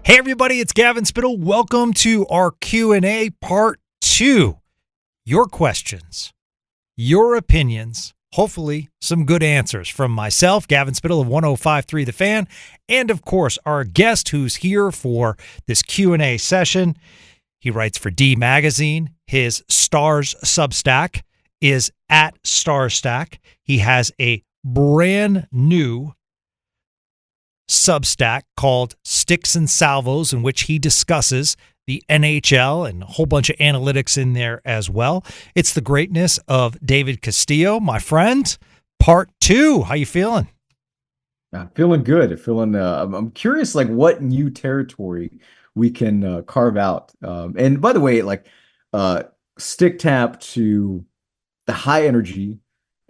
Hey everybody, it's Gavin Spittle. Welcome to our Q&A part 2. Your questions, your opinions, hopefully some good answers from myself, Gavin Spittle of 105.3 The Fan, and of course our guest who's here for this Q&A session. He writes for D Magazine. His Stars Substack is at Starstack. He has a brand new Substack called Sticks and Salvos, in which he discusses the NHL and a whole bunch of analytics in there as well. It's the greatness of David Castillo, my friend. Part 2. How you feeling? Feeling good. I'm curious, like what new territory we can carve out. And by the way, stick tap to the high energy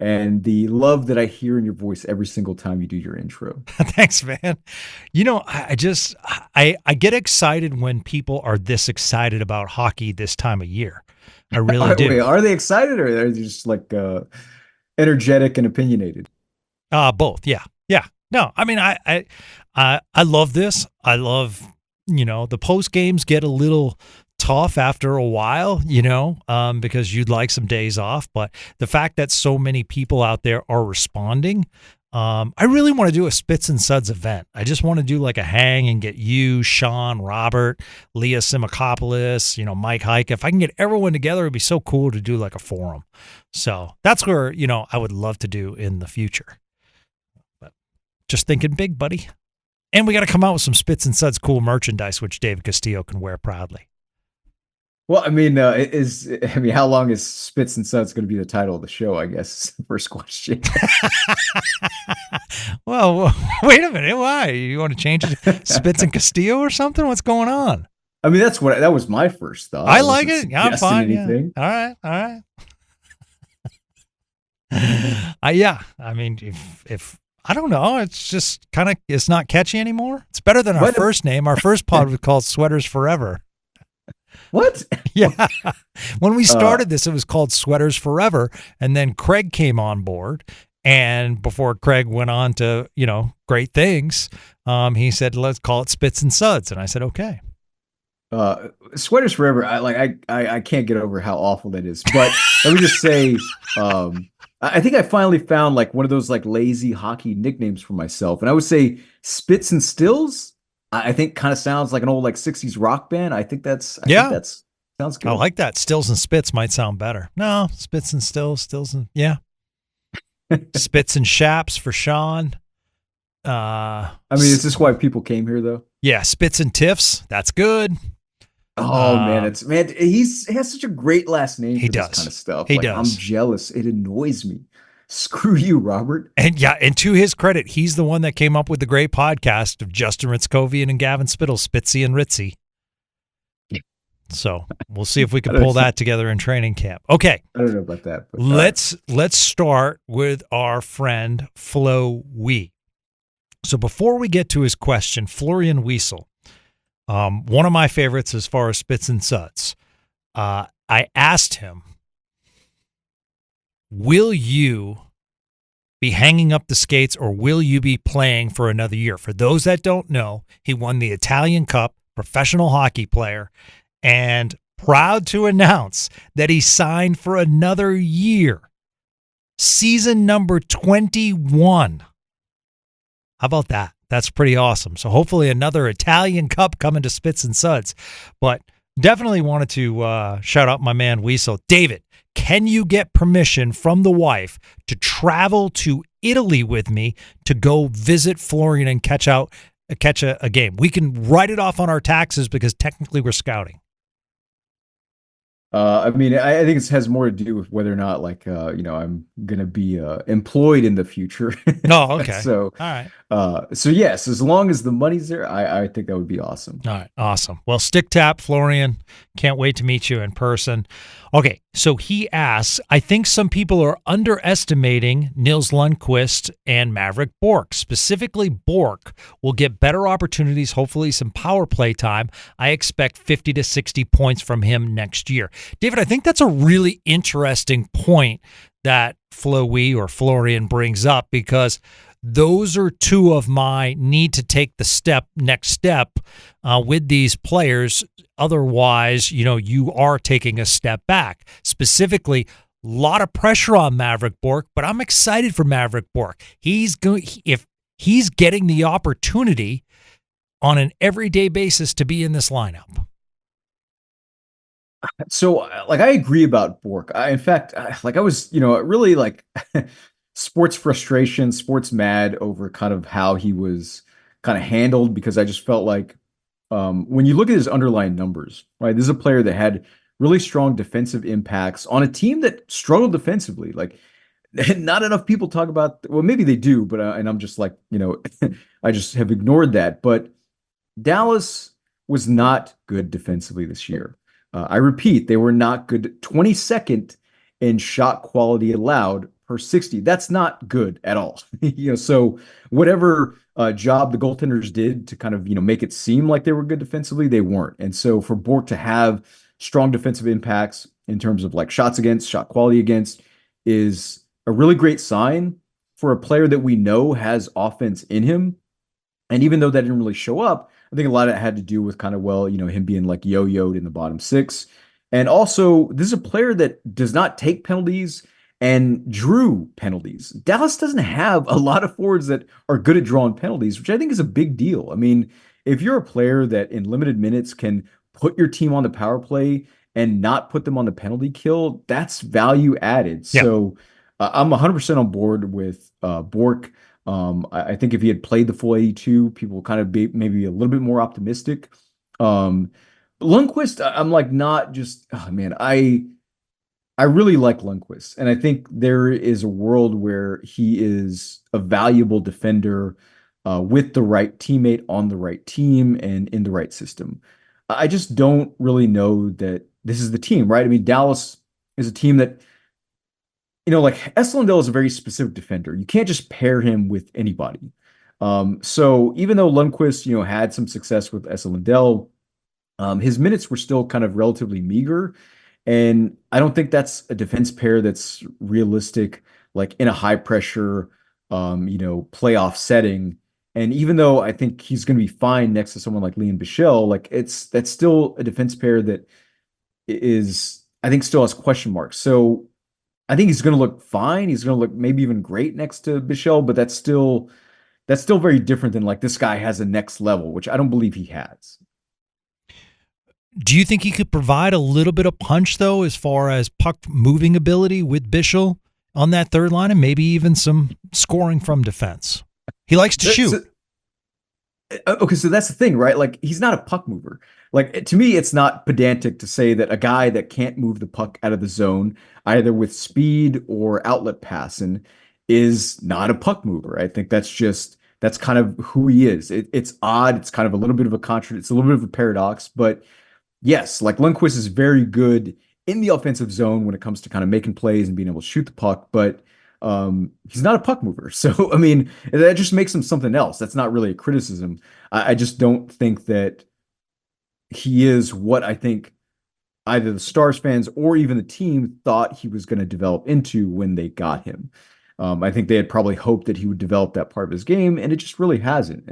and the love that I hear in your voice every single time you do your intro. Thanks, man. You know, I get excited when people are this excited about hockey this time of year. I really do. Wait, are they excited or are they just energetic and opinionated? Both. Yeah. No, I mean, I love this. I love, the post games get a little tough after a while, because you'd like some days off. But the fact that so many people out there are responding, I really want to do a Spits and Suds event. I just want to do like a hang and get you, Sean, Robert, Leah Simakopoulos, Mike Hike. If I can get everyone together, it'd be so cool to do like a forum. So that's where, I would love to do in the future. But just thinking big, buddy. And we got to come out with some Spits and Suds cool merchandise, which David Castillo can wear proudly. Well, how long is Spits and Suds going to be the title of the show? I guess is the first question. Well, wait a minute. Why? You want to change it? Spits and Castillo or something? What's going on? I mean, that was my first thought. I like it. Yeah, I'm fine. Yeah. All right. Yeah. I mean, if I don't know, it's just it's not catchy anymore. It's better than our first name. Our first pod was called Sweaters Forever. What? Yeah. When we started this, it was called Sweaters Forever. And then Craig came on board. And before Craig went on to, great things, he said, let's call it Spits and Suds. And I said, okay. Sweaters Forever. I can't get over how awful that is. But let me just say, I think I finally found one of those lazy hockey nicknames for myself. And I would say Spits and Stills. I think kind of sounds like an old 60s rock band. I think that's sounds good. I like that. Stills and Spits might sound better. No, Spits and Stills and yeah. Spits and Shaps for Sean. Is this why people came here though? Yeah, Spits and Tiffs. That's good. Oh man, he has such a great last name for this kind of stuff. He does. I'm jealous. It annoys me. Screw you, Robert. And to his credit, he's the one that came up with the great podcast of Justin Ritzkovian and Gavin Spittle, Spitzy and Ritzy. So we'll see if we can pull that together in training camp. Okay. I don't know about that. But let's start with our friend Flo Wee. So before we get to his question, Florian Whisel, one of my favorites as far as Spits and Suds, I asked him, will you be hanging up the skates or will you be playing for another year? For those that don't know, he won the Italian Cup, professional hockey player, and proud to announce that he signed for another year. Season number 21. How about that? That's pretty awesome. So hopefully another Italian Cup coming to Spits and Suds. But definitely wanted to shout out my man Whisel. David, can you get permission from the wife to travel to Italy with me to go visit Florian and catch a game? We can write it off on our taxes because technically we're scouting. I think it has more to do with whether or not, I'm going to be employed in the future. Oh, okay. So, all right. So yes, as long as the money's there, I think that would be awesome. All right. Awesome. Well, stick tap, Florian. Can't wait to meet you in person. Okay. So he asks, I think some people are underestimating Nils Lundkvist and Maverick Bourque. Specifically, Bourque will get better opportunities, hopefully some power play time. I expect 50 to 60 points from him next year. David, I think that's a really interesting point that Florian brings up because Those are two of my need to take the next step with these players. Otherwise, you are taking a step back. Specifically, a lot of pressure on Maverick Bourque, but I'm excited for Maverick Bourque. If he's getting the opportunity on an everyday basis to be in this lineup. So, I agree about Bourque. In fact, I was, really sports frustration, sports mad over kind of how he was kind of handled because I just felt like when you look at his underlying numbers, right, this is a player that had really strong defensive impacts on a team that struggled defensively. Like, not enough people talk about, well, maybe they do, but and I'm just like, I just have ignored that. But Dallas was not good defensively this year. I repeat, they were not good. 22nd in shot quality allowed per 60. That's not good at all. So whatever job the goaltenders did to kind of make it seem like they were good defensively, they weren't. And so for Bourque to have strong defensive impacts in terms of like shots against, shot quality against, is a really great sign for a player that we know has offense in him. And even though that didn't really show up, I think a lot of it had to do with kind of, him being like yo-yoed in the bottom six. And also, this is a player that does not take penalties and drew penalties. Dallas doesn't have a lot of forwards that are good at drawing penalties, which I think is a big deal. I mean, if you're a player that in limited minutes can put your team on the power play and not put them on the penalty kill, that's value added. Yeah. So I'm 100% on board with Bourque. I think if he had played the full 82, people will kind of be maybe a little bit more optimistic. Lundkvist, I'm like not just, oh man, I really like Lundkvist. And I think there is a world where he is a valuable defender with the right teammate on the right team and in the right system. I just don't really know that this is the team, right? I mean, Dallas is a team that, Esselindell is a very specific defender. You can't just pair him with anybody. So even though Lundkvist, had some success with Esselindell, his minutes were still kind of relatively meager. And I don't think that's a defense pair that's realistic, like in a high pressure, playoff setting. And even though I think he's going to be fine next to someone like Liam Bichelle, that's still a defense pair that is, I think, still has question marks. So I think he's going to look fine. He's going to look maybe even great next to Bichelle, but that's still very different than like this guy has a next level, which I don't believe he has. Do you think he could provide a little bit of punch though, as far as puck moving ability with Bichelle on that third line, and maybe even some scoring from defense? He likes to shoot. Okay, so that's the thing, right? Like, he's not a puck mover. Like, to me, it's not pedantic to say that a guy that can't move the puck out of the zone, either with speed or outlet passing, is not a puck mover. I think that's kind of who he is. It's odd. It's kind of a little bit of a contradiction. It's a little bit of a paradox. But yes, like Lundkvist is very good in the offensive zone when it comes to kind of making plays and being able to shoot the puck. But he's not a puck mover. So, I mean, that just makes him something else. That's not really a criticism. I just don't think that he is what I think either the Stars fans or even the team thought he was going to develop into when they got him. I think they had probably hoped that he would develop that part of his game, and it just really hasn't.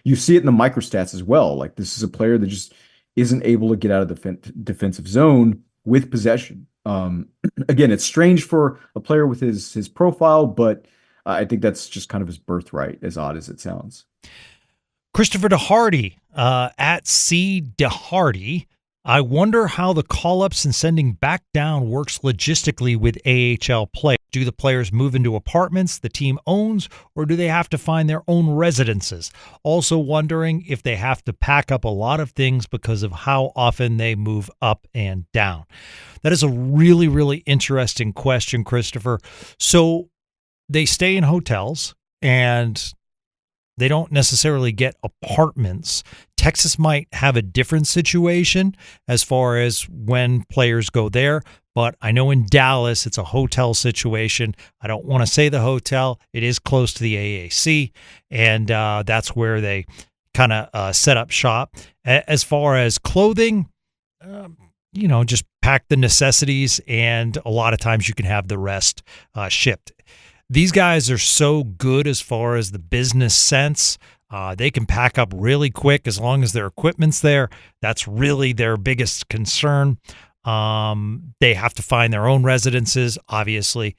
You see it in the microstats as well. Like, this is a player that just isn't able to get out of the defensive zone with possession. Again, it's strange for a player with his profile, but I think that's just kind of his birthright, as odd as it sounds. Christopher DeHardy, at C. DeHardy, I wonder how the call-ups and sending back down works logistically with AHL play. Do the players move into apartments the team owns, or do they have to find their own residences? Also wondering if they have to pack up a lot of things because of how often they move up and down. That is a really, really interesting question, Christopher. So they stay in hotels and they don't necessarily get apartments. Texas might have a different situation as far as when players go there, but I know in Dallas it's a hotel situation. I don't want to say the hotel. It is close to the AAC, and that's where they kind of set up shop. As far as clothing, just pack the necessities, and a lot of times you can have the rest shipped. These guys are so good as far as the business sense. They can pack up really quick as long as their equipment's there. That's really their biggest concern. They have to find their own residences, obviously,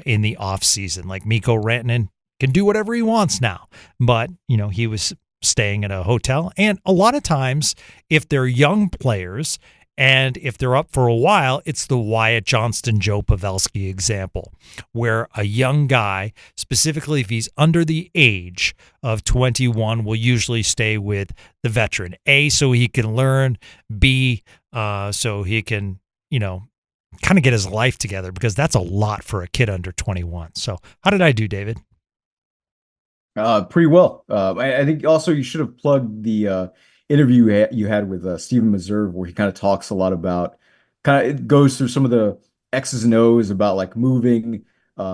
in the off season. Like Mikko Rantanen can do whatever he wants now, but he was staying at a hotel. And a lot of times, if they're young players and if they're up for a while, it's the Wyatt Johnston, Joe Pavelski example, where a young guy, specifically if he's under the age of 21, will usually stay with the veteran. A, so he can learn. B, so he can, kind of get his life together, because that's a lot for a kid under 21. So how did I do, David? Pretty well. I think also you should have plugged the interview you had with Stephen Meserve, where he kind of talks a lot about, it goes through some of the X's and O's about like moving,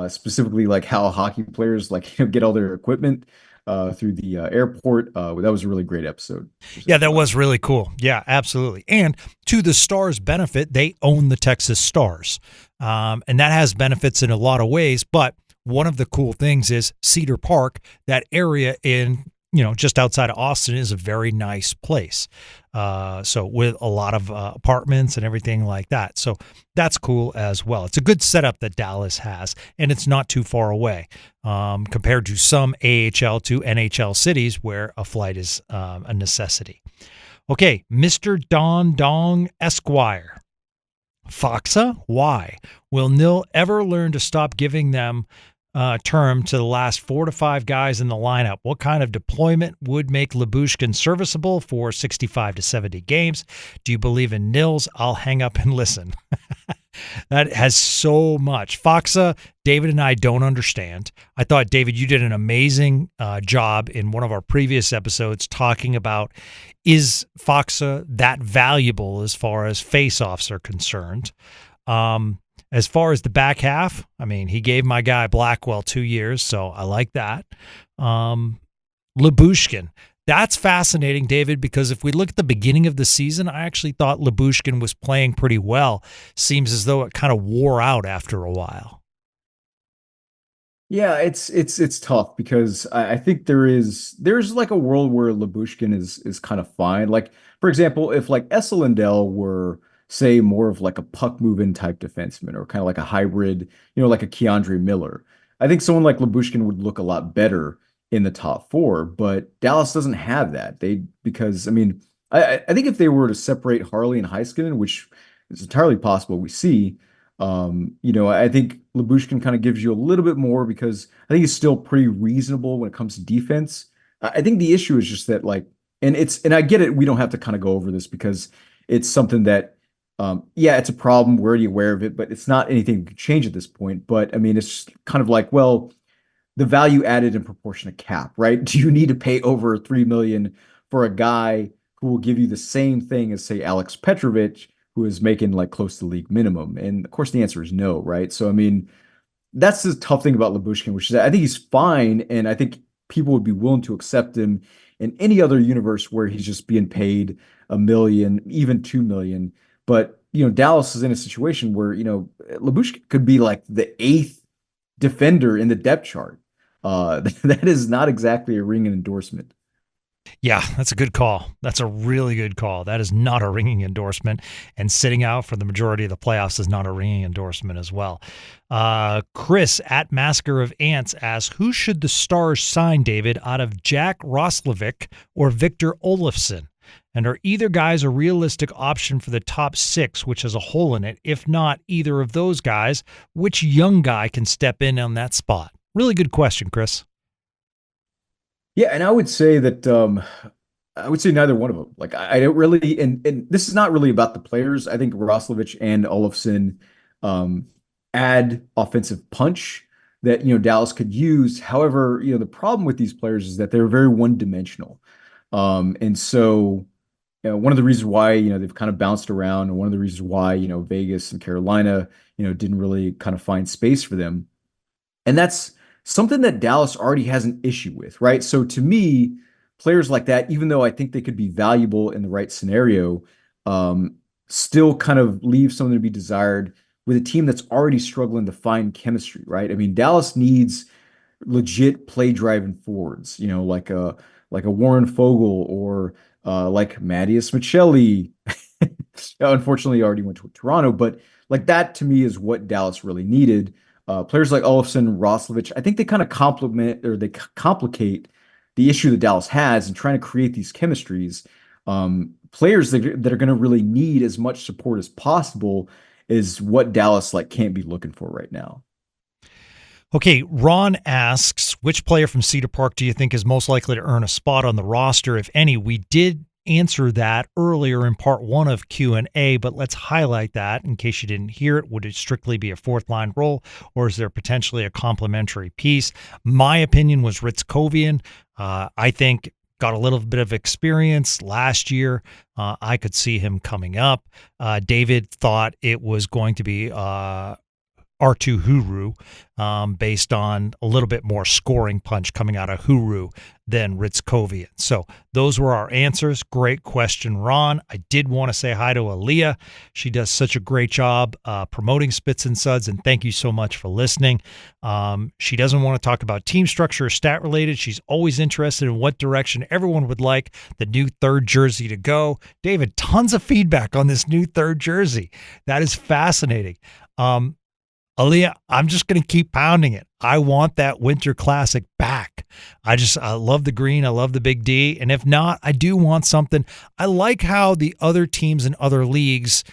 specifically like how hockey players like get all their equipment through the airport. That was a really great episode. Yeah, that was really cool. Yeah, absolutely. And to the Stars' benefit, they own the Texas Stars, and that has benefits in a lot of ways. But one of the cool things is Cedar Park, that area in just outside of Austin, is a very nice place. So with a lot of apartments and everything like that. So that's cool as well. It's a good setup that Dallas has, and it's not too far away compared to some AHL to NHL cities where a flight is a necessity. Okay, Mr. Don Dong Esquire. Foxa, why? Will Nil ever learn to stop giving them term to the last 4 to 5 guys in the lineup? What kind of deployment would make Lyubushkin serviceable for 65 to 70 games? Do you believe in Nils? I'll hang up and listen. That has so much. Foxa, David and I don't understand. I thought, David, you did an amazing job in one of our previous episodes talking about, is Foxa that valuable as far as face-offs are concerned? As far as the back half, I mean, he gave my guy Blackwell 2 years, so I like that. Lyubushkin, that's fascinating, David, because if we look at the beginning of the season, I actually thought Lyubushkin was playing pretty well. Seems as though it kind of wore out after a while. Yeah, it's tough because I think there's like a world where Lyubushkin is kind of fine. Like, for example, if like Essa Lindell were, say, more of like a puck moving type defenseman, or kind of like a hybrid, like a Keandre Miller, I think someone like Lyubushkin would look a lot better in the top four. But Dallas doesn't have that. Because I mean, I think if they were to separate Harley and Heiskanen, which is entirely possible, we see, I think Lyubushkin kind of gives you a little bit more, because I think he's still pretty reasonable when it comes to defense. I think the issue is just that, like, and I get it, we don't have to kind of go over this because it's something that, yeah, it's a problem. We're already aware of it, but it's not anything we could change at this point. But I mean, it's kind of like, well, the value added in proportion to cap, right? Do you need to pay over $3 million for a guy who will give you the same thing as, say, Alex Petrovic, who is making like close to league minimum? And of course, the answer is no, right? So I mean, that's the tough thing about Lyubushkin, which is I think he's fine, and I think people would be willing to accept him in any other universe where he's just being paid $1 million, even $2 million. But Dallas is in a situation where Lyubushkin could be like the 8th defender in the depth chart. That is not exactly a ringing endorsement. Yeah, that's a good call. That's a really good call. That is not a ringing endorsement. And sitting out for the majority of the playoffs is not a ringing endorsement as well. Chris at Masker of Ants asks, who should the Stars sign, David, out of Jack Roslovic or Victor Olofsson? And are either guys a realistic option for the top 6, which has a hole in it? If not either of those guys, which young guy can step in on that spot? Really good question, Chris. Yeah, and I would say that I would say neither one of them. Like, I don't really, and this is not really about the players. I think Roslovic and Olofsson add offensive punch that Dallas could use. However, the problem with these players is that they're very one-dimensional, and so one of the reasons why they've kind of bounced around, and one of the reasons why Vegas and Carolina didn't really kind of find space for them, and that's something that Dallas already has an issue with, right? So to me, players like that, even though I think they could be valuable in the right scenario, still kind of leave something to be desired with a team that's already struggling to find chemistry, right? I mean, Dallas needs legit play driving forwards, like a Warren Fogle or like Matias Michelli. Unfortunately, he already went to Toronto, but like that to me is what Dallas really needed. Players like Olofsson, Roslovic, I think they kind of complement or they complicate the issue that Dallas has in trying to create these chemistries. Players that are going to really need as much support as possible is what Dallas like can't be looking for right now. Okay, Ron asks, which player from Cedar Park do you think is most likely to earn a spot on the roster, if any? We did answer that earlier in part one of Q&A, but let's highlight that in case you didn't hear it. Would it strictly be a fourth line role, or is there potentially a complementary piece? My opinion was Ritz-Kovian. I think got a little bit of experience last year. I could see him coming up. David thought it was going to be R2 Huru, based on a little bit more scoring punch coming out of Huru than Ritz-Kovian. So those were our answers. Great question, Ron. I did want to say hi to Aaliyah. She does such a great job promoting Spits and Suds, and thank you so much for listening. She doesn't want to talk about team structure or stat related. She's always interested in what direction everyone would like the new third jersey to go. David, tons of feedback on this new third jersey. That is fascinating. Aaliyah, I'm just going to keep pounding it. I want that Winter Classic back. I love the green. I love the big D. And if not, I do want something. I like how the other teams in other leagues,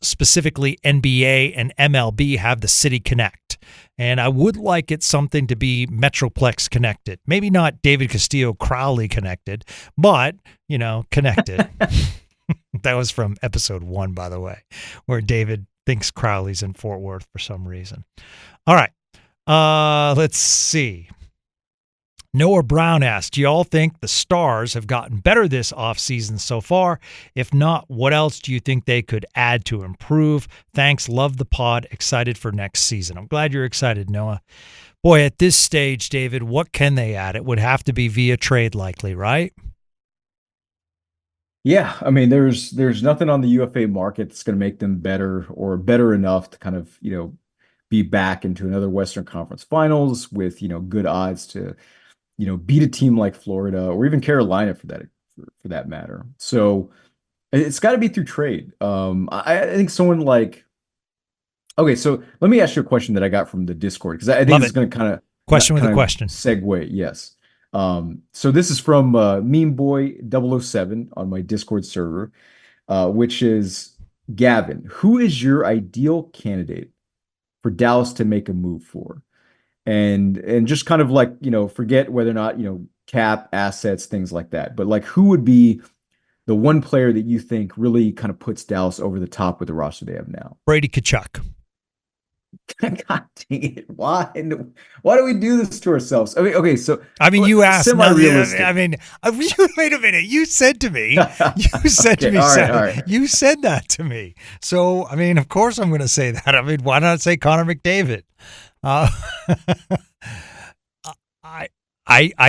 specifically NBA and MLB, have the City Connect. And I would like it something to be Metroplex connected. Maybe not David Castillo Crowley connected, but, connected. That was from episode 1, by the way, where David thinks Crowley's in Fort Worth for some reason. All right. Let's see. Noah Brown asked, do y'all think the Stars have gotten better this offseason so far? If not, what else do you think they could add to improve? Thanks. Love the pod. Excited for next season. I'm glad you're excited, Noah. Boy, at this stage, David, what can they add? It would have to be via trade likely, right? Yeah, I mean, there's nothing on the UFA market that's going to make them better or better enough to kind of, be back into another Western Conference Finals with, good odds to, beat a team like Florida or even Carolina for that matter. So it's got to be through trade. I think someone like, okay, so let me ask you a question that I got from the Discord because I think it's going to kind of question with a question segue. Yes. So this is from Meme Boy 007 on my Discord server, which is Gavin. Who is your ideal candidate for Dallas to make a move for? And just kind of like, forget whether or not, cap, assets, things like that. But like who would be the one player that you think really kind of puts Dallas over the top with the roster they have now? Brady Tkachuk. God dang it. Why do we do this to ourselves? I mean, okay, so you asked semi-realistic. Wait a minute. You said to me, you said that to me. So, of course I'm going to say that. Why not say Connor McDavid? I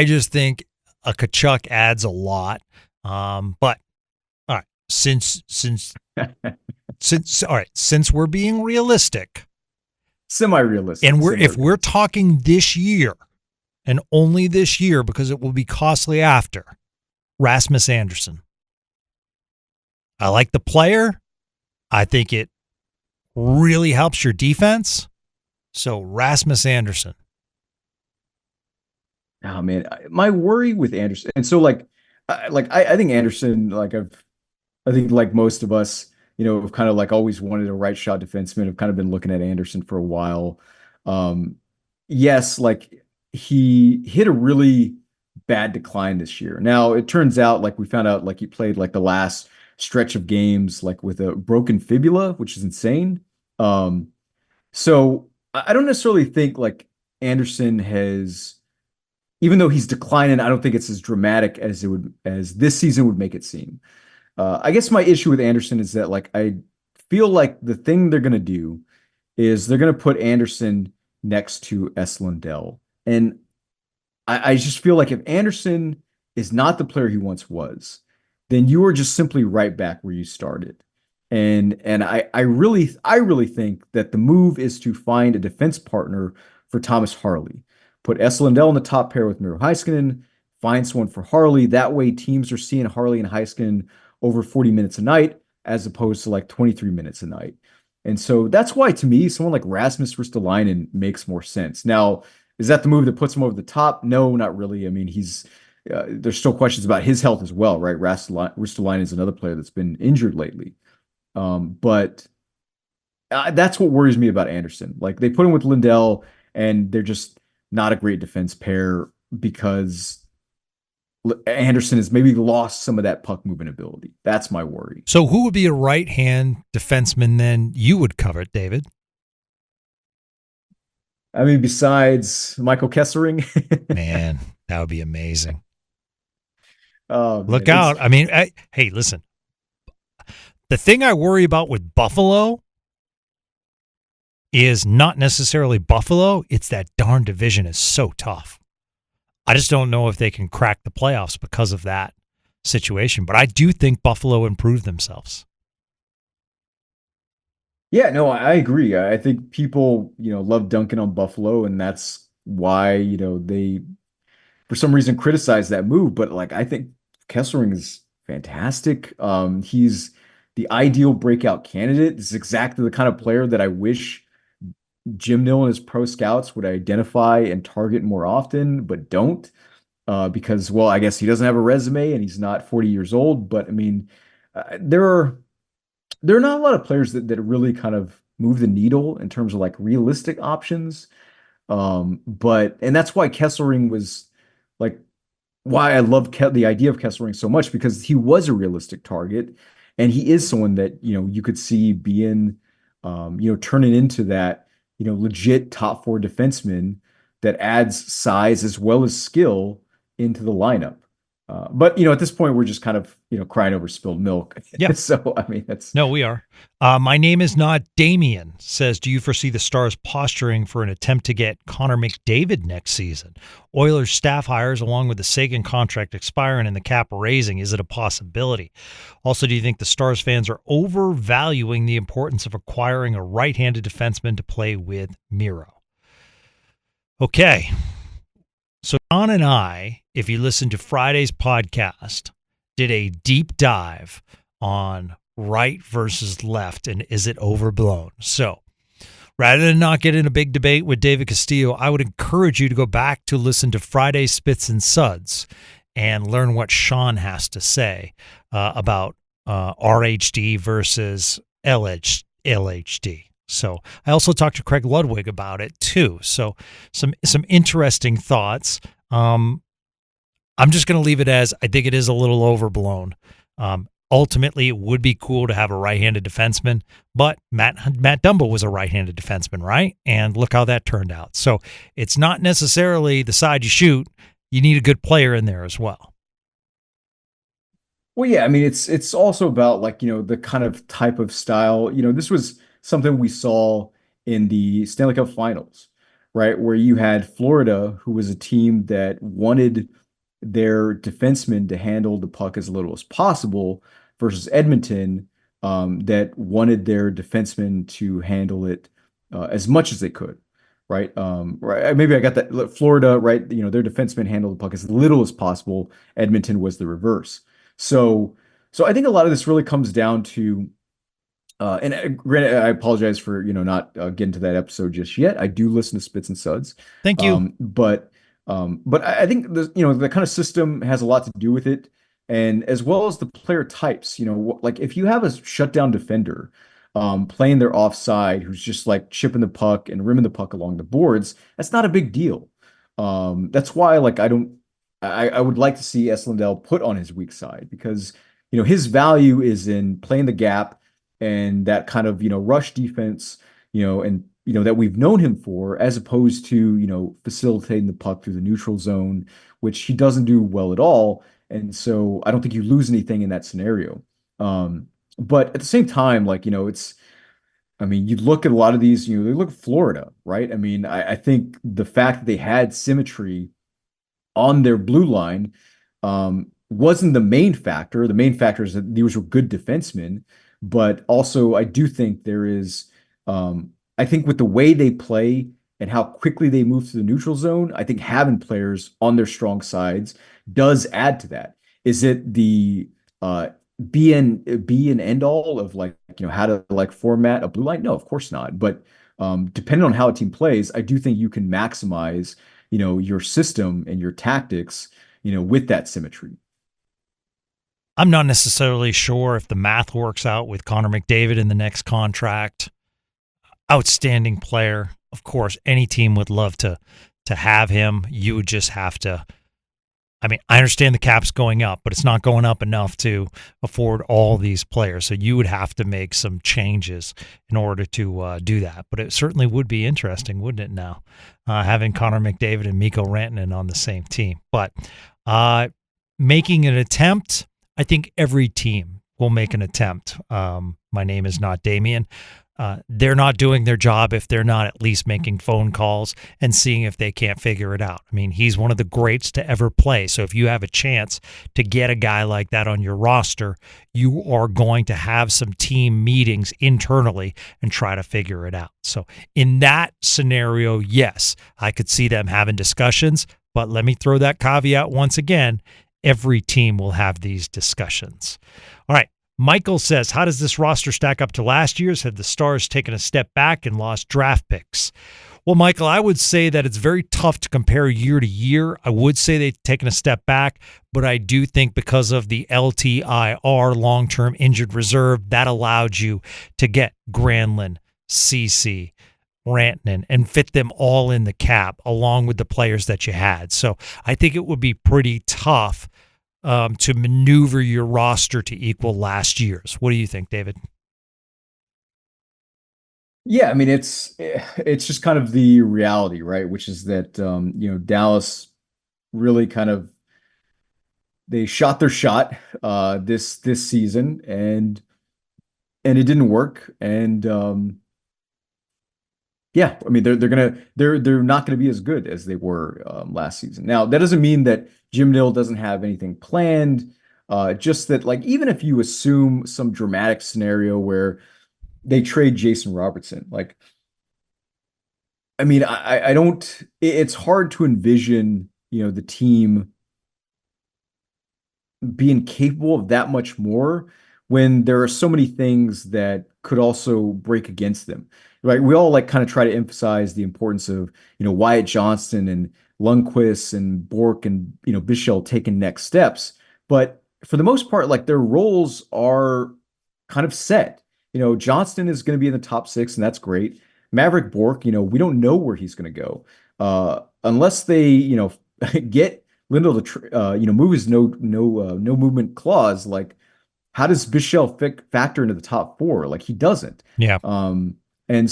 just think a Tkachuk adds a lot. But all right, since we're being realistic, semi-realistic, and if we're talking this year and only this year because it will be costly after, Rasmus Andersson. I like the player. I think it really helps your defense. So Rasmus Andersson. Oh man, my worry with Andersson, and so I think Andersson, I think like most of us, have kind of like always wanted a right shot defenseman. Have kind of been looking at Andersson for a while. Yes, like he hit a really bad decline this year. Now it turns out, like we found out, like he played like the last stretch of games like with a broken fibula, which is insane. So I don't necessarily think like Andersson has, even though he's declining, I don't think it's as dramatic as this season would make it seem. I guess my issue with Andersson is that like I feel like the thing they're gonna do is they're gonna put Andersson next to S. Lundell. And I just feel like if Andersson is not the player he once was, then you are just simply right back where you started. And I really think that the move is to find a defense partner for Thomas Harley. Put Esa Lindell in the top pair with Miro Heiskanen, find someone for Harley. That way teams are seeing Harley and Heiskanen over 40 minutes a night as opposed to like 23 minutes a night. And so that's why to me, someone like Rasmus Ristolainen makes more sense. Now, is that the move that puts him over the top? No, not really. I mean, there's still questions about his health as well, right? Ristolainen is another player that's been injured lately. But that's what worries me about Anderson. Like they put him with Lindell, and they're just not a great defense pair because Anderson has maybe lost some of that puck movement ability. That's my worry. So who would be a right-hand defenseman then you would cover it, David? I mean, besides Michael Kessering. Man, that would be amazing. Look out. I mean, hey, listen. The thing I worry about with Buffalo is not necessarily Buffalo. It's that darn division is so tough. I just don't know if they can crack the playoffs because of that situation. But I do think Buffalo improved themselves. Yeah, no, I agree. I think people, love dunking on Buffalo, and that's why, they for some reason criticize that move. But like, I think Kessering is fantastic. He's the ideal breakout candidate. This is exactly the kind of player that I wish Jim Nill and his pro scouts would identify and target more often, but don't. Because, well, I guess he doesn't have a resume and he's not 40 years old. But I mean, there are not a lot of players that really kind of move the needle in terms of like realistic options. And that's why Kessering was like why I love the idea of Kessering so much, because he was a realistic target, and he is someone that you could see being turning into that legit top four defenseman that adds size as well as skill into the lineup. But at this point, we're just kind of crying over spilled milk. Yeah. So I mean, no, we are. My name is not Damien. Says, do you foresee the Stars posturing for an attempt to get Connor McDavid next season? Oilers staff hires along with the Sagan contract expiring and the cap raising. Is it a possibility? Also, do you think the Stars fans are overvaluing the importance of acquiring a right-handed defenseman to play with Miro? Okay. So John and I, if you listen to Friday's podcast, did a deep dive on right versus left and is it overblown? So rather than not get in a big debate with David Castillo, I would encourage you to go back to listen to Friday's Spits and Suds and learn what Sean has to say about RHD versus LHD. So I also talked to Craig Ludwig about it too. So some interesting thoughts. I'm just going to leave it as I think it is a little overblown. Ultimately, it would be cool to have a right-handed defenseman, but Matt Dumba was a right-handed defenseman, right? And look how that turned out. So it's not necessarily the side you shoot. You need a good player in there as well. Well, yeah, I mean, it's also about like, the kind of type of style. This was something we saw in the Stanley Cup Finals, right? Where you had Florida, who was a team that wanted their defensemen to handle the puck as little as possible, versus Edmonton, that wanted their defensemen to handle it as much as they could, right? Right. Maybe I got that. Florida, right? Their defensemen handled the puck as little as possible. Edmonton was the reverse. So I think a lot of this really comes down to, and granted, I apologize for not getting to that episode just yet. I do listen to Spits and Suds. Thank you. But I think the kind of system has a lot to do with it, and as well as the player types. Like if you have a shutdown defender playing their offside who's just like chipping the puck and rimming the puck along the boards, that's not a big deal. That's why like I would like to see Esa Lindell put on his weak side, because his value is in playing the gap and that kind of rush defense, and that we've known him for, as opposed to facilitating the puck through the neutral zone, which he doesn't do well at all. And so I don't think you lose anything in that scenario. But at the same time, like I mean, you look at a lot of these, they look at Florida, right? I mean, I think the fact that they had symmetry on their blue line wasn't the main factor. The main factor is that these were good defensemen. but also I do think there is, I think with the way they play and how quickly they move to the neutral zone, I think having players on their strong sides does add to that. Is it the uh, be an end all of like how to like format a blue line? No, of course not. But depending on how a team plays, I do think you can maximize your system and your tactics with that symmetry. I'm not necessarily sure if the math works out with Connor McDavid in the next contract. Outstanding player. Of course, any team would love to have him. You would just have to. I mean, I understand the cap's going up, but it's not going up enough to afford all these players. So you would have to make some changes in order to do that. But it certainly would be interesting, wouldn't it? Now, having Connor McDavid and Mikko Rantanen on the same team, but making an attempt. I think every team will make an attempt. My name is not Damien. They're not doing their job if they're not at least making phone calls and seeing if they can't figure it out. I mean, he's one of the greats to ever play. So if you have a chance to get a guy like that on your roster, you are going to have some team meetings internally and try to figure it out. So in that scenario, yes, I could see them having discussions, but let me throw that caveat once again. Every team will have these discussions. All right. Michael says, how does this roster stack up to last year's? Have the Stars taken a step back and lost draft picks? Well, Michael, I would say that it's very tough to compare year to year. I would say they've taken a step back, but I do think because of the LTIR, long-term injured reserve, that allowed you to get Granlund, CC, Rantanen, and fit them all in the cap along with the players that you had. So I think it would be pretty tough to maneuver your roster to equal last year's. What do you think, David? Yeah, I mean it's just kind of the reality, right? Which is that Dallas really kind of they shot their shot this season and it didn't work. And yeah, I mean they're not gonna be as good as they were last season. Now that doesn't mean that Jim Nill doesn't have anything planned. Just that like even if you assume some dramatic scenario where they trade Jason Robertson, like I mean I don't. It's hard to envision the team being capable of that much more when there are so many things that could also break against them. Right? We all like kind of try to emphasize the importance of, Wyatt Johnston and Lundkvist and Bourque and, Bichelle taking next steps. But for the most part, like their roles are kind of set. Johnston is going to be in the top six, and that's great. Maverick Bourque, we don't know where he's going to go. Unless they, get Lindell to move his no movement clause. Like, how does Bichelle factor into the top four? Like, he doesn't. Yeah. And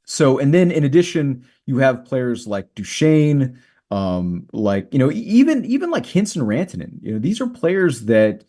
and then in addition, you have players like Duchesne, like even like Hinson Rantanen. These are players that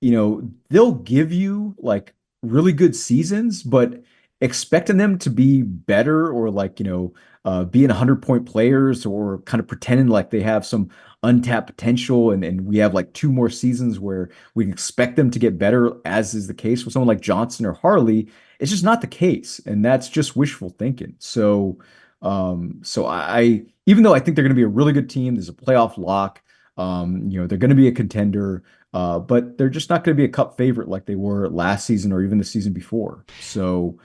they'll give you like really good seasons, but expecting them to be better or like, being 100-point players or kind of pretending like they have some untapped potential and we have like two more seasons where we can expect them to get better, as is the case with someone like Johnson or Harley. It's just not the case. And that's just wishful thinking. So, I even though I think they're going to be a really good team, there's a playoff lock, they're going to be a contender, but they're just not going to be a cup favorite like they were last season or even the season before. So,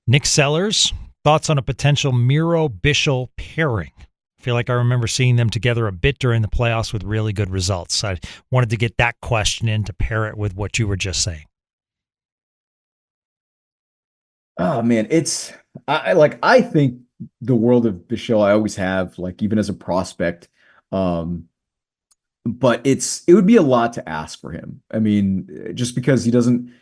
Nick Sellers, thoughts on a potential Miro Bichel pairing? I feel like I remember seeing them together a bit during the playoffs with really good results. I wanted to get that question in to pair it with what you were just saying. Oh man, I think the world of Bichel. I always have, like even as a prospect. But it would be a lot to ask for him. I mean, just because he doesn't,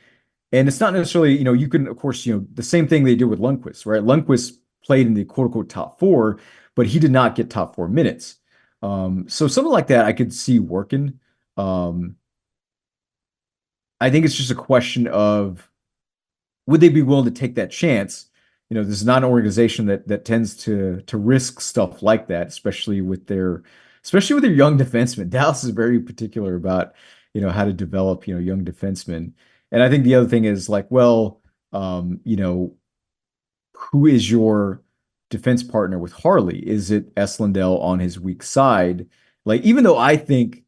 and it's not necessarily, you can, of course, the same thing they did with Lundkvist, right? Lundkvist played in the quote unquote top four, but he did not get top four minutes. So something like that I could see working. I think it's just a question of would they be willing to take that chance? This is not an organization that tends to risk stuff like that, especially with their young defensemen. Dallas is very particular about how to develop young defensemen, And I think the other thing is like, well, who is your defense partner with Harley? Is it Eslindell on his weak side? Like, even though I think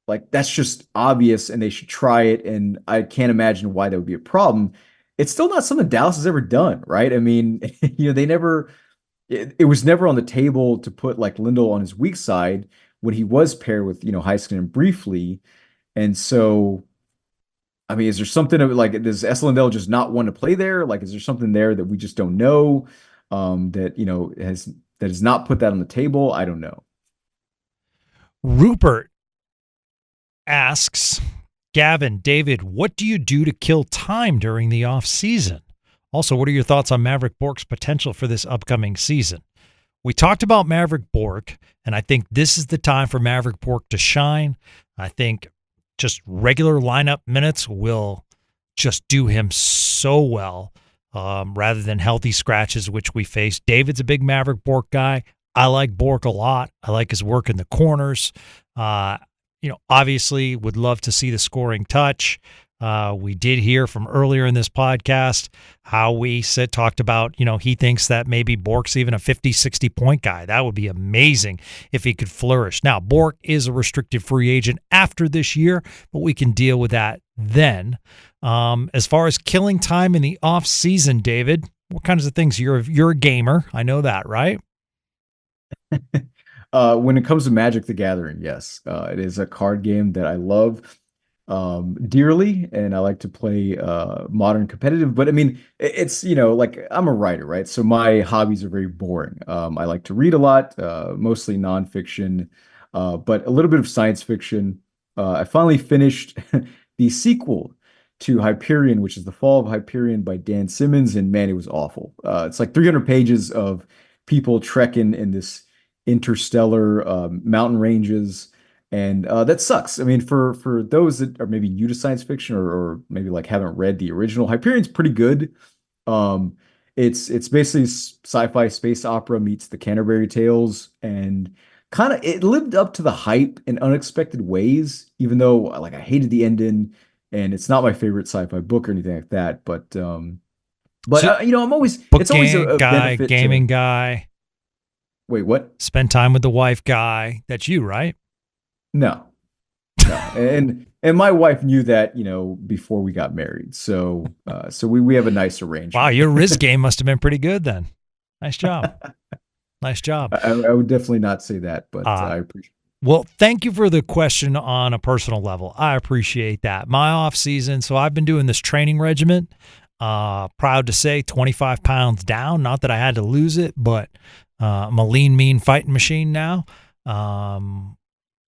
like that's just obvious and they should try it, and I can't imagine why that would be a problem. It's still not something Dallas has ever done, right? I mean, they never, it was never on the table to put like Lindell on his weak side when he was paired with, Heiskanen briefly. And so, I mean, is there something of like, does Eslindell just not want to play there? Like, is there something there that we just don't know? That, has not put that on the table? I don't know. Rupert asks, Gavin, David, what do you do to kill time during the off season? Also, what are your thoughts on Maverick Bourque's potential for this upcoming season? We talked about Maverick Bourque, and I think this is the time for Maverick Bourque to shine. I think just regular lineup minutes will just do him so well, rather than healthy scratches, which we face. David's a big Maverick Bourque guy. I like Bourque a lot. I like his work in the corners. Obviously would love to see the scoring touch. We did hear from earlier in this podcast how we talked about, he thinks that maybe Bourque's even a 50, 60 point guy. That would be amazing if he could flourish. Now, Bourque is a restricted free agent after this year, but we can deal with that then. As far as killing time in the off season, David, what kinds of things? You're a gamer. I know that, right? When it comes to Magic the Gathering, yes, it is a card game that I love dearly, and I like to play modern competitive. But I mean, it's like I'm a writer, right? So my hobbies are very boring. I like to read a lot, mostly nonfiction, but a little bit of science fiction. I finally finished the sequel to Hyperion, which is The Fall of Hyperion by Dan Simmons, and man, it was awful. It's like 300 pages of people trekking in this interstellar mountain ranges, and that sucks. I mean, for those that are maybe new to science fiction, or maybe like haven't read the original, Hyperion's pretty good. um it's basically sci-fi space opera meets the Canterbury Tales, and kind of it lived up to the hype in unexpected ways, even though like I hated the ending, and it's not my favorite sci-fi book or anything like that. But I'm always, Book it's always a guy, benefit gaming to, guy, wait, what? spend time with the wife guy. That's you, right? No, no. And my wife knew that, before we got married. So we have a nice arrangement. Wow, your risk game must have been pretty good then. Nice job. Nice job. I would definitely not say that, but I appreciate it. Well, thank you for the question on a personal level. I appreciate that. My off season, so I've been doing this training regimen. Proud to say 25 pounds down. Not that I had to lose it, but I'm a lean, mean fighting machine now.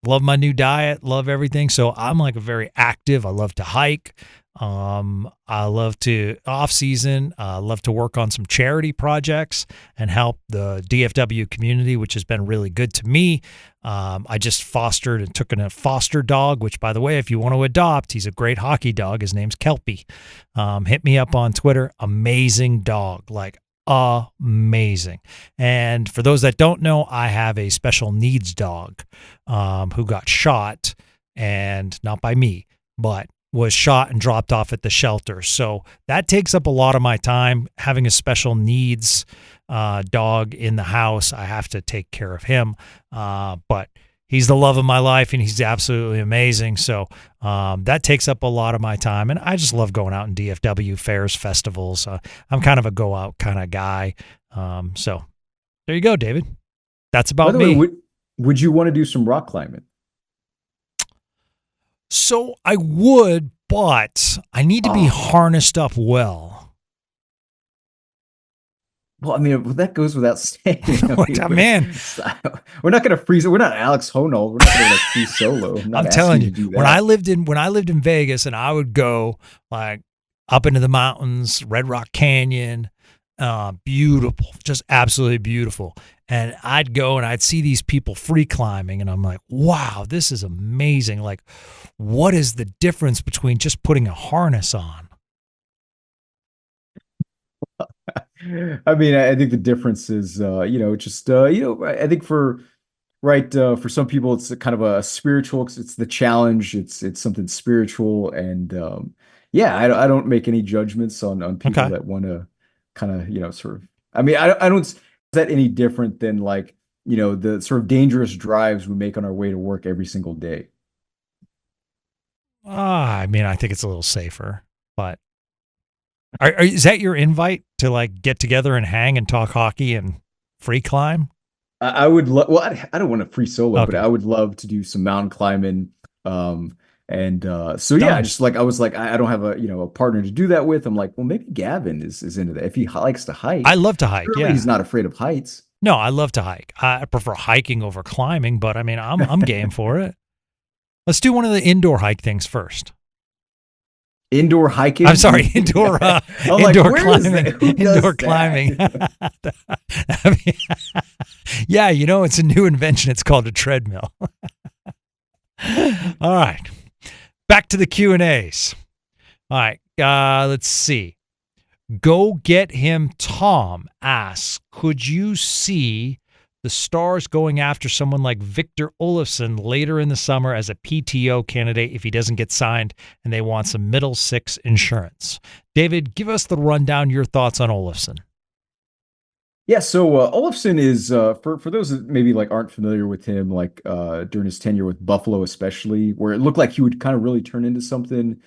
Love my new diet, love everything. So I'm like a very active. I love to hike. I love to off season, love to work on some charity projects and help the DFW community, which has been really good to me. I just fostered and took in a foster dog, which, by the way, if you want to adopt, he's a great hockey dog. His name's Kelpie. Hit me up on Twitter. Amazing dog, like amazing. And for those that don't know, I have a special needs dog who got shot, and not by me, but was shot and dropped off at the shelter. So that takes up a lot of my time. Having a special needs dog in the house, I have to take care of him. But he's the love of my life, and he's absolutely amazing. So that takes up a lot of my time. And I just love going out in DFW fairs, festivals. I'm kind of a go out kind of guy. So there you go, David. That's about me. Way, would you want to do some rock climbing? So I would, but I need to be harnessed up well. Well, I mean, that goes without saying. Man, we're not going to freeze it. We're not Alex Honnold. We're not going to free solo. I'm telling you, when I lived in Vegas, and I would go like up into the mountains, Red Rock Canyon, beautiful, just absolutely beautiful. And I'd go and I'd see these people free climbing, and I'm like, wow, this is amazing. Like, what is the difference between just putting a harness on? I mean, I think the difference is, I think for some people, it's a kind of a spiritual, it's the challenge. It's something spiritual. And, Yeah, I don't make any judgments on people Okay. that want to kind of, sort of. I mean, I don't is that any different than like, the sort of dangerous drives we make on our way to work every single day. I mean, I think it's a little safer, but is that your invite to like get together and hang and talk hockey and free climb? I would love, well, I don't want to free solo, but Okay. I would love to do some mountain climbing. And so yeah, Done. just like I was like, I don't have a partner to do that with. I'm like, well, maybe Gavin is into that. If he likes to I hike, love to hike. surely Yeah. he's not afraid of heights. No, I love to hike. I prefer hiking over climbing, but I mean, I'm game for it. Let's do one of the indoor hike things first. Indoor I'm hiking? sorry, indoor I'm like, indoor where is climbing, that? Who indoor does climbing. that? I mean, yeah, it's a new invention. It's called a treadmill. All right, back to the Q&As. All right, let's see. Go Get Him Tom asks, could you see the Stars going after someone like Victor Olofsson later in the summer as a PTO candidate if he doesn't get signed and they want some middle six insurance? David, give us the rundown, your thoughts on Olofsson. Yeah, so Olofsson is for those that maybe like aren't familiar with him, like during his tenure with Buffalo, especially, where it looked like he would kind of really turn into something,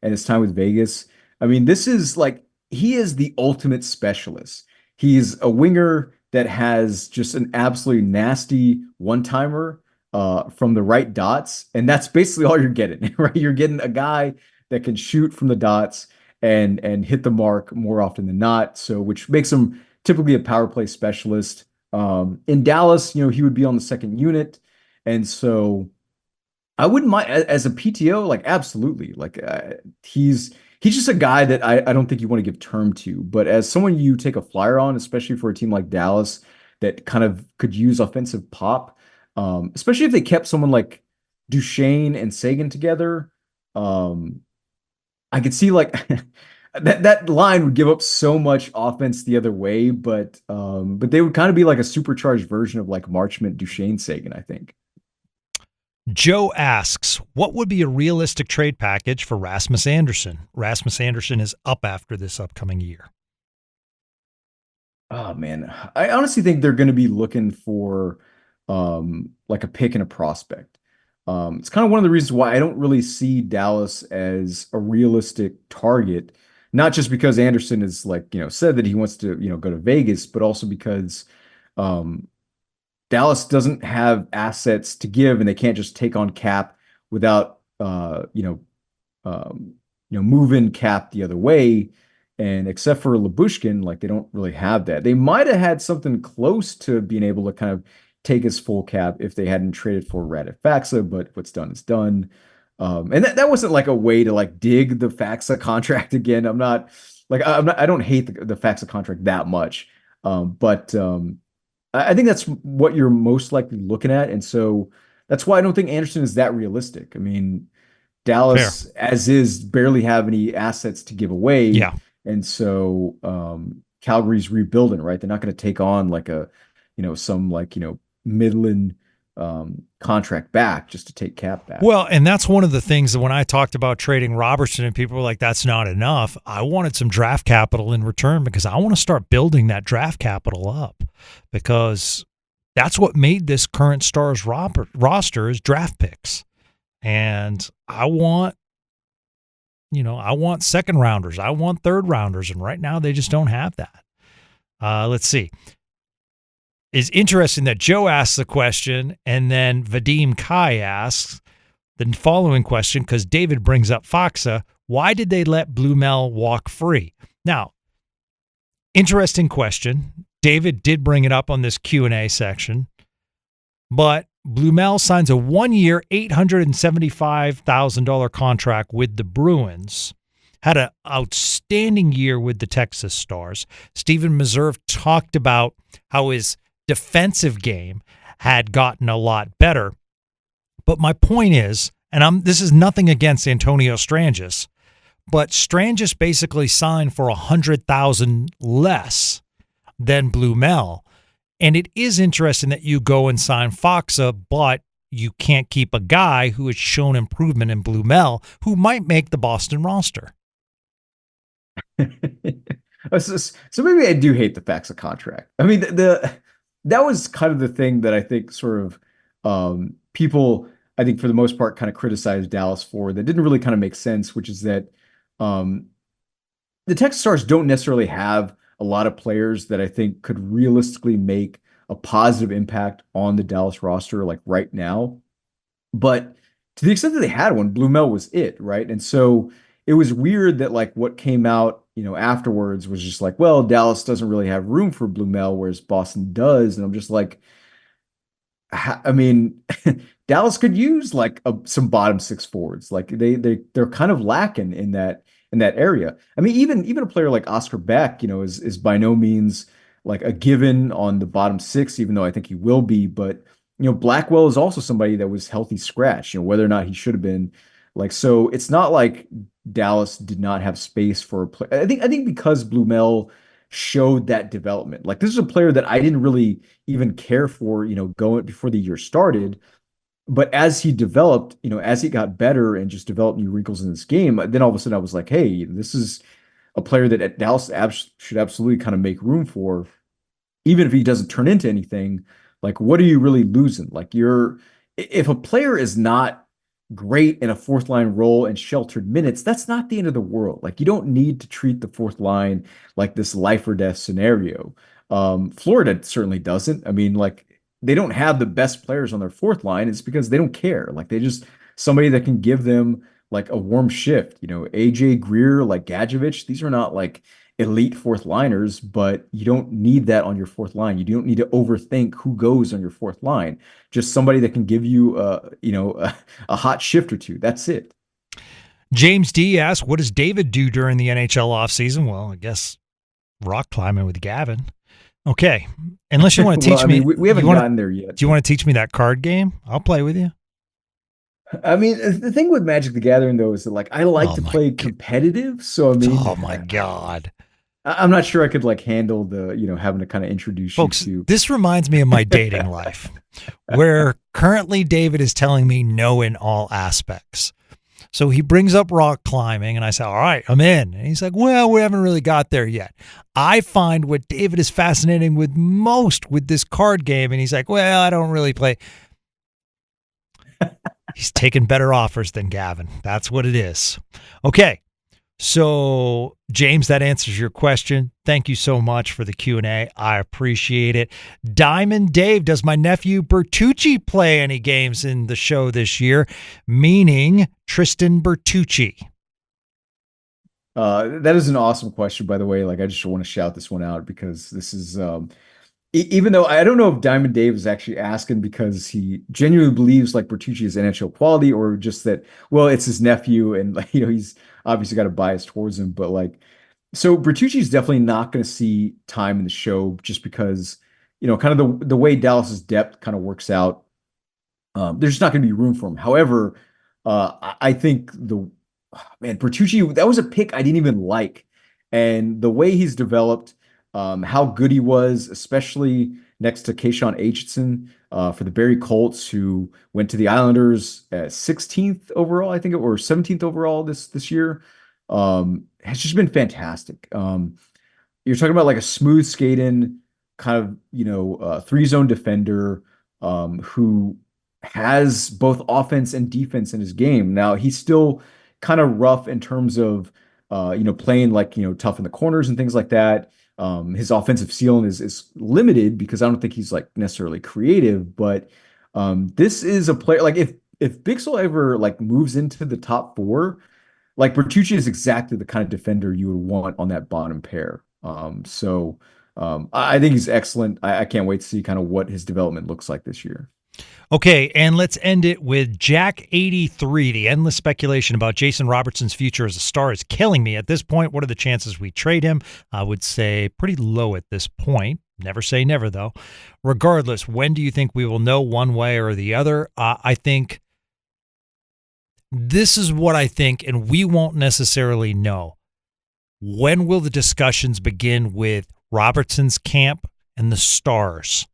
and his time with Vegas. I mean, this is like he is the ultimate specialist. He's a winger that has just an absolutely nasty one-timer from the right dots, and that's basically all you're getting, right? You're getting a guy that can shoot from the dots and hit the mark more often than not. So, which makes him typically a power play specialist. In Dallas, he would be on the second unit, and so I wouldn't mind as a PTO, like absolutely. Like he's just a guy that I don't think you want to give term to, but as someone you take a flyer on, especially for a team like Dallas that kind of could use offensive pop, especially if they kept someone like Duchesne and Sagan together. Um, I could see like that line would give up so much offense the other way, but they would kind of be like a supercharged version of like Marchment, Duchesne, Sagan, I think. Joe asks, what would be a realistic trade package for Rasmus Anderson? Rasmus Anderson is up after this upcoming year. Oh man, I honestly think they're going to be looking for like a pick and a prospect. It's kind of one of the reasons why I don't really see Dallas as a realistic target, not just because Anderson is like, said that he wants to, go to Vegas, but also because um Dallas doesn't have assets to give and they can't just take on cap without moving cap the other way. And except for Labushkin, like they don't really have that. They might have had something close to being able to kind of take his full cap if they hadn't traded for Radifaxa, but what's done is done. And that wasn't like a way to like dig the Faxa contract again. I don't hate the Faxa contract that much. But I think that's what you're most likely looking at. And so that's why I don't think Anderson is that realistic. I mean, Fair. Dallas, as is, barely have any assets to give away. Yeah. And so Calgary's rebuilding, right? They're not going to take on like some like, Midland contract back just to take cap back. Well, and that's one of the things that when I talked about trading Robertson and people were like, that's not enough. I wanted some draft capital in return because I want to start building that draft capital up because that's what made this current Stars roster is draft picks. And I want second rounders. I want third rounders. And right now they just don't have that. Let's see. It's interesting that Joe asks the question and then Vadim Kai asks the following question because David brings up Faxa. Why did they let Blumel walk free? Now, interesting question. David did bring it up on this Q&A section, but Blumel signs a 1-year, $875,000 contract with the Bruins. Had an outstanding year with the Texas Stars. Stephen Meserve talked about how his defensive game had gotten a lot better. But my point is, and this is nothing against Antonio Strangis, but Strangis basically signed for $100,000 less than Blumel. And it is interesting that you go and sign Faxa, but you can't keep a guy who has shown improvement in Blumel who might make the Boston roster. So maybe I do hate the Faxa contract. I mean, that was kind of the thing that I think sort of people, I think for the most part, kind of criticized Dallas for that didn't really kind of make sense, which is that um, the Texas Stars don't necessarily have a lot of players that I think could realistically make a positive impact on the Dallas roster like right now. But to the extent that they had one, Blumel was it, right? And so it was weird that like what came out, afterwards was just like, well, Dallas doesn't really have room for Blumel, whereas Boston does. And I'm just like, I mean, Dallas could use like some bottom six forwards. Like they're kind of lacking in that area. I mean, even a player like Oscar Beck, is by no means like a given on the bottom six, even though I think he will be. But Blackwell is also somebody that was healthy scratch. Whether or not he should have been like so. It's not like Dallas did not have space for a play. I think because Blumel showed that development. Like this is a player that I didn't really even care for, going before the year started. But as he developed, as he got better and just developed new wrinkles in this game, then all of a sudden I was like, hey, this is a player that Dallas should absolutely kind of make room for, even if he doesn't turn into anything. Like, what are you really losing? Like, if a player is not great in a fourth line role and sheltered minutes, that's not the end of the world. Like, you don't need to treat the fourth line like this life or death scenario. Florida certainly doesn't. I mean, like, they don't have the best players on their fourth line. It's because they don't care. Like, they just somebody that can give them like a warm shift. AJ Greer, like Gadjevich, these are not like elite fourth liners, but you don't need that on your fourth line. You don't need to overthink who goes on your fourth line. Just somebody that can give you, a hot shift or two. That's it. James D asks, what does David do during the NHL offseason? Well, I guess rock climbing with Gavin. Okay. Unless you want to teach me. We haven't gotten there yet. Do you want to teach me that card game? I'll play with you. I mean, the thing with Magic the Gathering, though, is that like I like to play competitive. So I mean, oh my God. I'm not sure I could like handle the, having to kind of introduce Folks, you to. This reminds me of my dating life, where currently David is telling me no in all aspects. So he brings up rock climbing and I say, all right, I'm in. And he's like, well, we haven't really got there yet. I find what David is fascinating with most with this card game. And he's like, well, I don't really play. He's taken better offers than Gavin. That's what it is. Okay. So, James, that answers your question. Thank you so much for the Q&A. I appreciate it. Diamond Dave, does my nephew Bertucci play any games in the show this year? Meaning Tristan Bertucci. That is an awesome question, by the way. Like, I just want to shout this one out because this is, even though I don't know if Diamond Dave is actually asking because he genuinely believes like Bertucci is NHL quality or just that, well, it's his nephew and like, he's obviously got a bias towards him, but like, so Bertucci is definitely not going to see time in the show just because, kind of the way Dallas's depth kind of works out. There's just not going to be room for him. However, I think Bertucci, that was a pick I didn't even like. And the way he's developed, how good he was, especially next to Kayshawn Aitchison for the Barrie Colts, who went to the Islanders at 16th overall, I think, or 17th overall this year, has just been fantastic. You're talking about like a smooth skating kind of, three zone defender who has both offense and defense in his game. Now he's still kind of rough in terms of, playing like, tough in the corners and things like that. His offensive ceiling is limited because I don't think he's like necessarily creative, but this is a player like if Bixel ever like moves into the top four, like Bertucci is exactly the kind of defender you would want on that bottom pair. I think he's excellent. I can't wait to see kind of what his development looks like this year. Okay, and let's end it with Jack83. The endless speculation about Jason Robertson's future as a Star is killing me. At this point, what are the chances we trade him? I would say pretty low at this point. Never say never, though. Regardless, when do you think we will know one way or the other? I think this is what I think, and we won't necessarily know. When will the discussions begin with Robertson's camp and the Stars?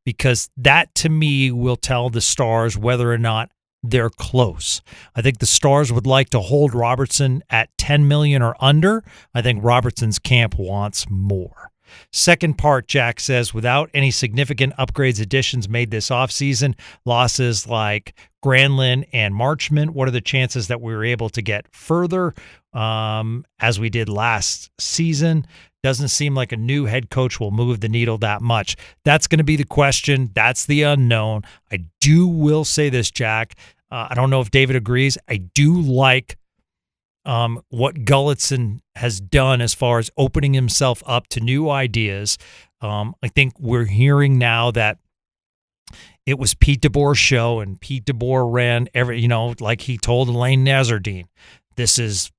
Because that, to me, will tell the Stars whether or not they're close. I think the Stars would like to hold Robertson at $10 million or under. I think Robertson's camp wants more. Second part, Jack says, without any significant upgrades additions made this offseason, losses like Granlund and Marchment, what are the chances that we were able to get further as we did last season? Doesn't seem like a new head coach will move the needle that much. That's going to be the question. That's the unknown. I will say this, Jack. I don't know if David agrees. I do like what Gulletson has done as far as opening himself up to new ideas. I think we're hearing now that it was Pete DeBoer's show, and Pete DeBoer ran like he told Elaine Nazardine, this is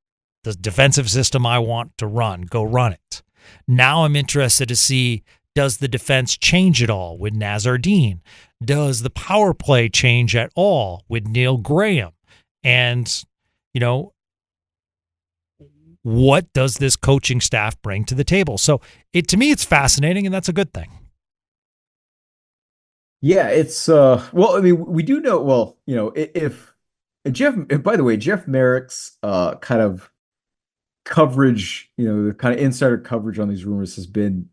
the defensive system I want to run. Go run it. Now I'm interested to see, does the defense change at all with Nazardine? Does the power play change at all with Neil Graham? And, what does this coaching staff bring to the table? So to me, it's fascinating, and that's a good thing. Yeah, it's we do know, if Jeff, by the way, Jeff Merrick's kind of coverage, the kind of insider coverage on these rumors has been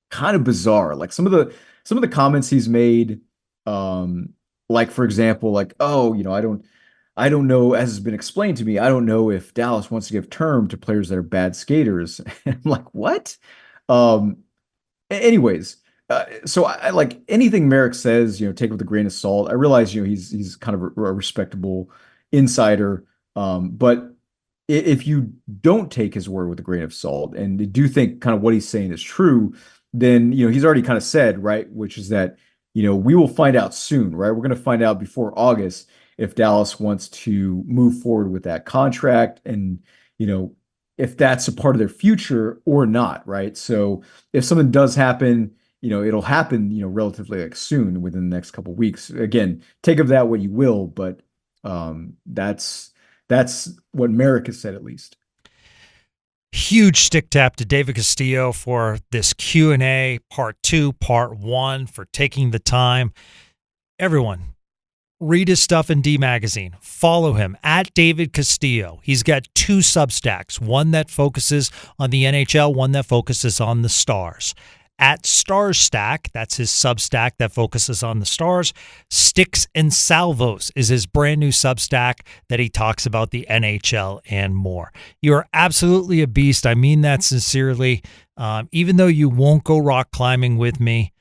kind of bizarre. Like some of the comments he's made, like for example, like, I don't know, as has been explained to me, I don't know if Dallas wants to give term to players that are bad skaters. I'm like, what? Anyways, so I like anything Merrick says, take with a grain of salt. I realize, he's kind of a respectable insider, but if you don't take his word with a grain of salt and do think kind of what he's saying is true, then, he's already kind of said, right, which is that, we will find out soon, right? We're going to find out before August if Dallas wants to move forward with that contract and, if that's a part of their future or not, right? So if something does happen, it'll happen, relatively like soon within the next couple of weeks. Again, take of that what you will, but that's what Merrick has said, at least. Huge stick tap to David Castillo for this Q&A, part 2, part 1, for taking the time. Everyone, read his stuff in D Magazine. Follow him at David Castillo. He's got 2 Substacks, one that focuses on the NHL, one that focuses on the Stars. At Stars Stack, that's his Substack that focuses on the Stars. Sticks and Salvos is his brand new Substack that he talks about the NHL and more. You're absolutely a beast. I mean that sincerely. Even though you won't go rock climbing with me,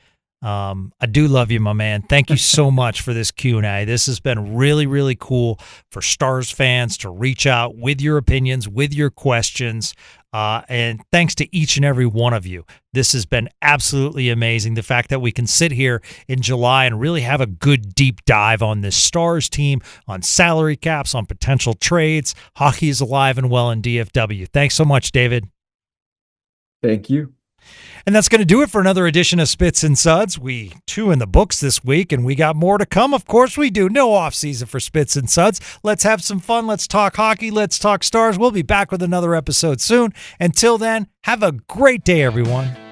I do love you, my man. Thank you so much for this Q&A. This has been really, really cool for Stars fans to reach out with your opinions, with your questions. And thanks to each and every one of you. This has been absolutely amazing. The fact that we can sit here in July and really have a good deep dive on this Stars team, on salary caps, on potential trades. Hockey is alive and well in DFW. Thanks so much, David. Thank you. And that's going to do it for another edition of Spits and Suds. We 2 in the books this week, and we got more to come. Of course we do. No off season for Spits and Suds. Let's have some fun. Let's talk hockey. Let's talk Stars. We'll be back with another episode soon. Until then, have a great day, everyone.